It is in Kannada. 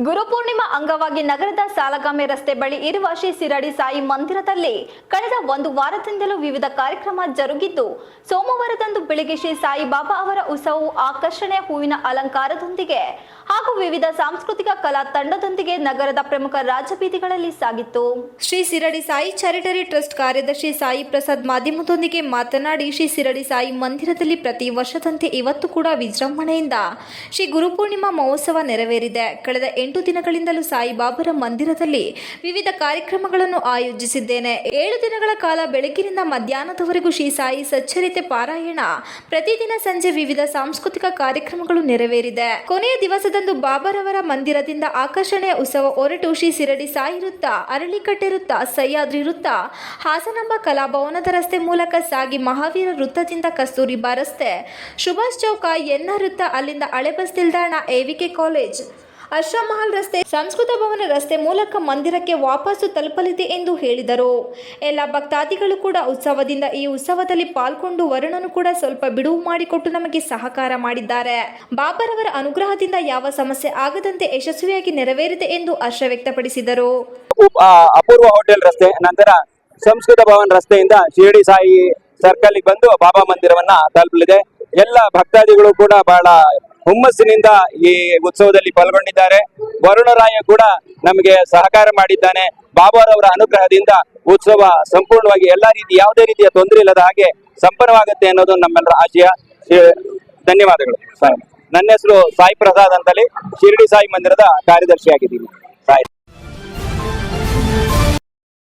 ಗುರುಪೂರ್ಣಿಮಾ ಅಂಗವಾಗಿ ನಗರದ ಸಾಲಗಾಮೆ ರಸ್ತೆ ಬಳಿ ಇರುವ ಶ್ರೀ ಶಿರಡಿ ಸಾಯಿ ಮಂದಿರದಲ್ಲಿ ಕಳೆದ ಒಂದು ವಾರದಿಂದಲೂ ವಿವಿಧ ಕಾರ್ಯಕ್ರಮ ಜರುಗಿದ್ದು, ಸೋಮವಾರದಂದು ಬೆಳಿಗ್ಗೆ ಶ್ರೀ ಸಾಯಿ ಬಾಬಾ ಅವರ ಉತ್ಸವವು ಆಕರ್ಷಣೆಯ ಹೂವಿನ ಅಲಂಕಾರದೊಂದಿಗೆ ಹಾಗೂ ವಿವಿಧ ಸಾಂಸ್ಕೃತಿಕ ಕಲಾ ತಂಡದೊಂದಿಗೆ ನಗರದ ಪ್ರಮುಖ ರಾಜಬೀದಿಗಳಲ್ಲಿ ಸಾಗಿತ್ತು. ಶ್ರೀ ಶಿರಡಿ ಸಾಯಿ ಚಾರಿಟರಿ ಟ್ರಸ್ಟ್ ಕಾರ್ಯದರ್ಶಿ ಸಾಯಿ ಪ್ರಸಾದ್ ಮಾಧ್ಯಮದೊಂದಿಗೆ ಮಾತನಾಡಿ, ಶ್ರೀ ಶಿರಡಿ ಸಾಯಿ ಮಂದಿರದಲ್ಲಿ ಪ್ರತಿ ವರ್ಷದಂತೆ ಇವತ್ತು ಕೂಡ ವಿಜೃಂಭಣೆಯಿಂದ ಶ್ರೀ ಗುರುಪೂರ್ಣಿಮಾ ಮಹೋತ್ಸವ ನೆರವೇರಿದೆ. ಕಳೆದ 8 ದಿನಗಳಿಂದಲೂ ಸಾಯಿ ಬಾಬಾರ ಮಂದಿರದಲ್ಲಿ ವಿವಿಧ ಕಾರ್ಯಕ್ರಮಗಳನ್ನು ಆಯೋಜಿಸಿದ್ದೇನೆ. 7 ದಿನಗಳ ಕಾಲ ಬೆಳಗ್ಗಿನಿಂದ ಮಧ್ಯಾಹ್ನದವರೆಗೂ ಶ್ರೀ ಸಾಯಿ ಸಚ್ಚರಿತೆ ಪಾರಾಯಣ, ಪ್ರತಿದಿನ ಸಂಜೆ ವಿವಿಧ ಸಾಂಸ್ಕೃತಿಕ ಕಾರ್ಯಕ್ರಮಗಳು ನೆರವೇರಿದೆ. ಕೊನೆಯ ದಿವಸದಂದು ಬಾಬಾರವರ ಮಂದಿರದಿಂದ ಆಕರ್ಷಣೆಯ ಉತ್ಸವ ಹೊರಟು ಶ್ರೀ ಶಿರಡಿ ಸಾಯಿ ವೃತ್ತ, ಅರಳಿಕಟ್ಟೆ ವೃತ್ತ, ಸಹ್ಯಾದ್ರಿ ವೃತ್ತ, ಹಾಸನಾಂಬ ಕಲಾಭವನದ ರಸ್ತೆ ಮೂಲಕ ಸಾಗಿ ಮಹಾವೀರ ವೃತ್ತದಿಂದ ಕಸ್ತೂರಿಬಾ ರಸ್ತೆ, ಸುಭಾಷ್ ಚೌಕ, ಎನ್ನ ವೃತ್ತ, ಅಲ್ಲಿಂದ ಹಳೆ ಬಸ್ ನಿಲ್ದಾಣ, ಎವಿಕೆ ಕಾಲೇಜ್, ಅಶ್ರಮಹಲ್ ರಸ್ತೆ, ಸಂಸ್ಕೃತ ಭವನ ರಸ್ತೆ ಮೂಲಕ ಮಂದಿರಕ್ಕೆ ವಾಪಸ್ಸು ತಲುಪಲಿದೆ ಎಂದು ಹೇಳಿದರು. ಎಲ್ಲ ಭಕ್ತಾದಿಗಳು ಕೂಡ ಉತ್ಸವದಿಂದ ಈ ಉತ್ಸವದಲ್ಲಿ ಪಾಲ್ಗೊಂಡು ವರುಣನು ಕೂಡ ಸ್ವಲ್ಪ ಬಿಡುವು ಮಾಡಿಕೊಟ್ಟು ನಮಗೆ ಸಹಕಾರ ಮಾಡಿದ್ದಾರೆ. ಬಾಬಾರವರ ಅನುಗ್ರಹದಿಂದ ಯಾವ ಸಮಸ್ಯೆ ಆಗದಂತೆ ಯಶಸ್ವಿಯಾಗಿ ನೆರವೇರಿದೆ ಎಂದು ಹರ್ಷ ವ್ಯಕ್ತಪಡಿಸಿದರು. ಅಪೂರ್ವ ಹೋಟೆಲ್ ರಸ್ತೆ ನಂತರ ಸಂಸ್ಕೃತ ಭವನ ರಸ್ತೆಯಿಂದ ಶಿರಡಿ ಸಾಯಿ ಸರ್ಕಲ್ ಬಂದು ಬಾಬಾ ಮಂದಿರವನ್ನ ತಲುಪಲಿದೆ. ಎಲ್ಲ ಭಕ್ತಾದಿಗಳು ಕೂಡ ಬಹಳ ಹುಮ್ಮಸ್ಸಿನಿಂದ ಈ ಉತ್ಸವದಲ್ಲಿ ಪಾಲ್ಗೊಂಡಿದ್ದಾರೆ. ವರುಣರಾಯ ಕೂಡ ನಮಗೆ ಸಹಕಾರ ಮಾಡಿದ್ದಾನೆ. ಬಾಬಾರವರ ಅನುಗ್ರಹದಿಂದ ಉತ್ಸವ ಸಂಪೂರ್ಣವಾಗಿ ಎಲ್ಲಾ ರೀತಿ ಯಾವುದೇ ರೀತಿಯ ತೊಂದರೆ ಇಲ್ಲದ ಹಾಗೆ ಸಂಪನ್ನವಾಗುತ್ತೆ ಅನ್ನೋದು ನಮ್ಮೆಲ್ಲರ ಆಶಯ. ಧನ್ಯವಾದಗಳು. ನನ್ನ ಹೆಸರು ಸಾಯಿ ಪ್ರಸಾದ್ ಅಂತಲ್ಲಿ ಶಿರಡಿ ಸಾಯಿ ಮಂದಿರದ ಕಾರ್ಯದರ್ಶಿಯಾಗಿದ್ದೀನಿ. ಸಾಯಿ